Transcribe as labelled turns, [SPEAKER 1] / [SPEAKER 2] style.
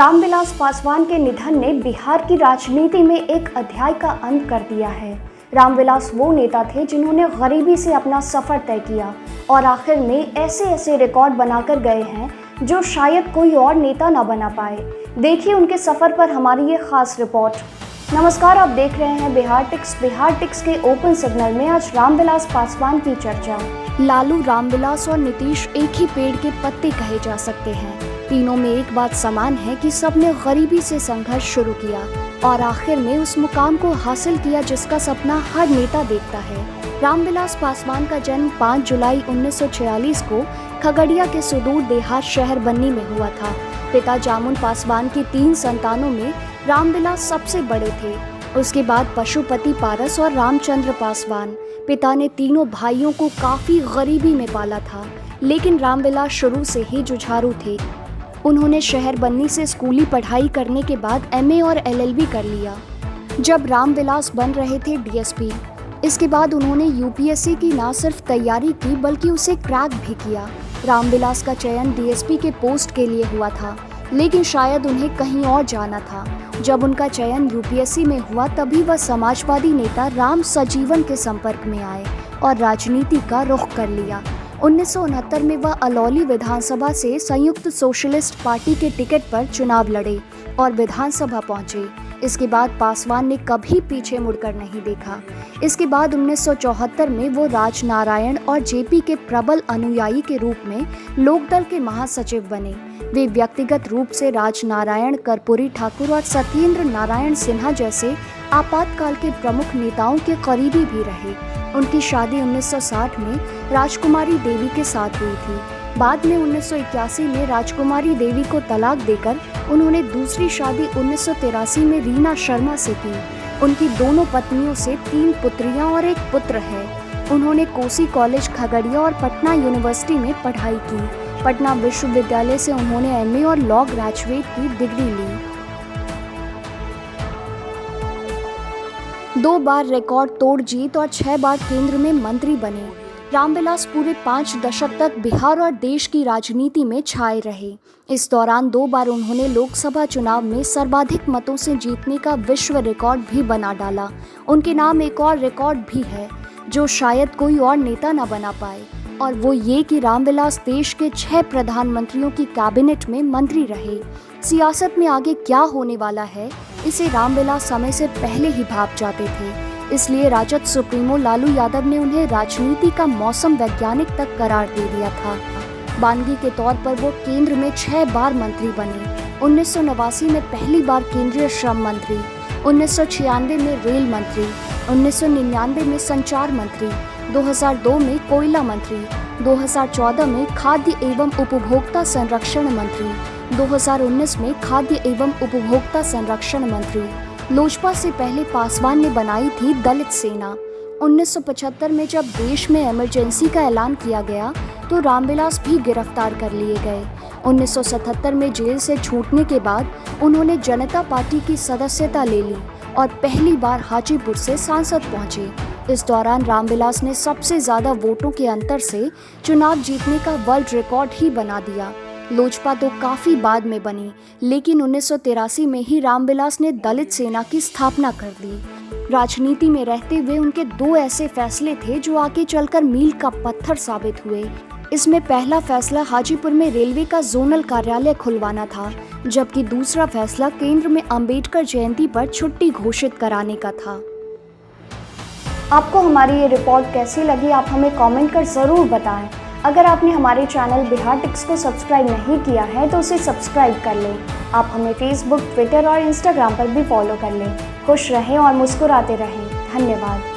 [SPEAKER 1] रामविलास पासवान के निधन ने बिहार की राजनीति में एक अध्याय का अंत कर दिया है। रामविलास वो नेता थे जिन्होंने गरीबी से अपना सफ़र तय किया और आखिर में ऐसे ऐसे रिकॉर्ड बनाकर गए हैं जो शायद कोई और नेता ना बना पाए। देखिए उनके सफ़र पर हमारी ये खास रिपोर्ट। नमस्कार, आप देख रहे हैं बिहार टिक्स के ओपन सिग्नल में आज रामविलास पासवान की चर्चा। लालू, रामविलास और नीतीश एक ही पेड़ के पत्ते कहे जा सकते हैं। तीनों में एक बात समान है कि सबने गरीबी से संघर्ष शुरू किया और आखिर में उस मुकाम को हासिल किया जिसका सपना हर नेता देखता है। रामविलास पासवान का जन्म 5 जुलाई 1946 को खगड़िया के सुदूर देहात शहर बन्नी में हुआ था। पिता जामुन पासवान की 3 संतानों में रामविलास सबसे बड़े थे। उसके बाद पशुपति पारस और रामचंद्र पासवान। पिता ने तीनों भाइयों को काफ़ी गरीबी में पाला था, लेकिन रामविलास शुरू से ही जुझारू थे। उन्होंने शहर बन्नी से स्कूली पढ़ाई करने के बाद एमए और एलएलबी कर लिया। जब रामविलास बन रहे थे डीएसपी, इसके बाद उन्होंने यूपीएससी की न सिर्फ तैयारी की बल्कि उसे क्रैक भी किया। रामविलास का चयन डीएसपी के पोस्ट के लिए हुआ था, लेकिन शायद उन्हें कहीं और जाना था। जब उनका चयन यूपीएससी में हुआ तभी वह समाजवादी नेता राम सजीवन के संपर्क में आए और राजनीति का रुख कर लिया। 1969 में वह अलौली विधानसभा से संयुक्त सोशलिस्ट पार्टी के टिकट पर चुनाव लड़े और विधानसभा पहुंचे। इसके बाद पासवान ने कभी पीछे मुड़कर नहीं देखा। इसके बाद 1974 में वो राजनारायण और जेपी के प्रबल अनुयायी के रूप में लोकदल के महासचिव बने। वे व्यक्तिगत रूप से राजनारायण, कर्पूरी ठाकुर और सत्येंद्र नारायण सिन्हा जैसे आपातकाल के प्रमुख नेताओं के करीबी भी रहे। उनकी शादी 1960 में राजकुमारी देवी के साथ हुई थी। बाद में 1981 में राजकुमारी देवी को तलाक देकर उन्होंने दूसरी शादी 1983 में रीना शर्मा से की। उनकी दोनों पत्नियों से 3 पुत्रियां और एक पुत्र है। उन्होंने कोसी कॉलेज खगड़िया और पटना यूनिवर्सिटी में पढ़ाई की। पटना विश्वविद्यालय से उन्होंने एमए और लॉ ग्रेजुएट की डिग्री ली। 2 बार रिकॉर्ड तोड़ जीत और 6 बार केंद्र में मंत्री बने। रामविलास पूरे 5 दशक तक बिहार और देश की राजनीति में छाए रहे। इस दौरान 2 बार उन्होंने लोकसभा चुनाव में सर्वाधिक मतों से जीतने का विश्व रिकॉर्ड भी बना डाला। उनके नाम एक और रिकॉर्ड भी है जो शायद कोई और नेता न बना पाए, और वो ये कि रामविलास देश के 6 प्रधानमंत्रियों की कैबिनेट में मंत्री रहे। सियासत में आगे क्या होने वाला है, इसे रामविलास समय से पहले ही भाप जाते थे। इसलिए राजद सुप्रीमो लालू यादव ने उन्हें राजनीति का मौसम वैज्ञानिक तक करार दे दिया था। बानगी के तौर पर वो केंद्र में 6 बार मंत्री बने। 1989 में पहली बार केंद्रीय श्रम मंत्री, 1996 में रेल मंत्री, 1999 में संचार मंत्री, 2002 में कोयला मंत्री, 2014 में खाद्य एवं उपभोक्ता संरक्षण मंत्री, 2019 में खाद्य एवं उपभोक्ता संरक्षण मंत्री। लोजपा से पहले पासवान ने बनाई थी दलित सेना। 1975 में जब देश में इमरजेंसी का ऐलान किया गया तो रामविलास भी गिरफ्तार कर लिए गए। 1977 में जेल से छूटने के बाद उन्होंने जनता पार्टी की सदस्यता ले ली और पहली बार हाजीपुर से सांसद पहुंचे। इस दौरान रामविलास ने सबसे ज़्यादा वोटों के अंतर से चुनाव जीतने का वर्ल्ड रिकॉर्ड ही बना दिया। लोजपा तो काफ़ी बाद में बनी, लेकिन 1983 में ही रामविलास ने दलित सेना की स्थापना कर दी। राजनीति में रहते हुए उनके 2 ऐसे फैसले थे जो आगे चलकर मील का पत्थर साबित हुए। इसमें पहला फैसला हाजीपुर में रेलवे का जोनल कार्यालय खुलवाना था, जबकि दूसरा फैसला केंद्र में अंबेडकर जयंती पर छुट्टी घोषित कराने का था। आपको हमारी ये रिपोर्ट कैसी लगी, आप हमें कमेंट कर ज़रूर बताएं। अगर आपने हमारे चैनल बिहार टिक्स को सब्सक्राइब नहीं किया है तो उसे सब्सक्राइब कर लें। आप हमें फेसबुक, ट्विटर और इंस्टाग्राम पर भी फॉलो कर लें। खुश रहें और मुस्कुराते रहें। धन्यवाद।